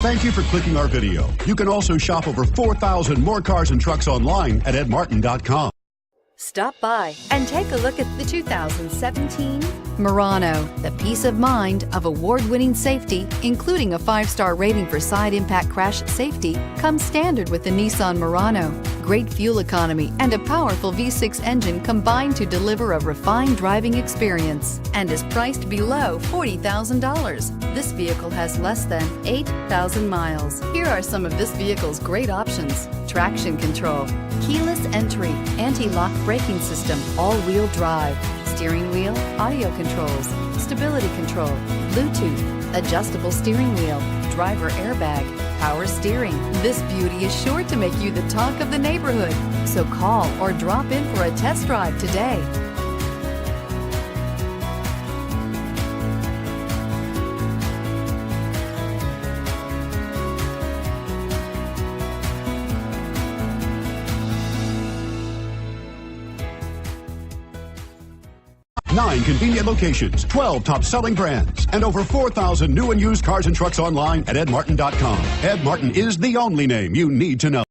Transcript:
Thank you for clicking our video. You can also shop over 4,000 more cars and trucks online at edmartin.com. Stop by and take a look at the 2017 Murano. The peace of mind of award-winning safety, including a 5-star rating for side impact crash safety, comes standard with the Nissan Murano. Great fuel economy and a powerful V6 engine combine to deliver a refined driving experience and is priced below $40,000. This vehicle has less than 8,000 miles. Here are some of this vehicle's great options: traction control, keyless entry, anti-lock braking system, all-wheel drive, steering wheel audio controls, stability control, Bluetooth, adjustable steering wheel, driver airbag, power steering. This beauty is sure to make you the talk of the neighborhood. So call or drop in for a test drive today. Nine convenient locations, 12 top-selling brands, and over 4,000 new and used cars and trucks online at edmartin.com. Ed Martin is the only name you need to know.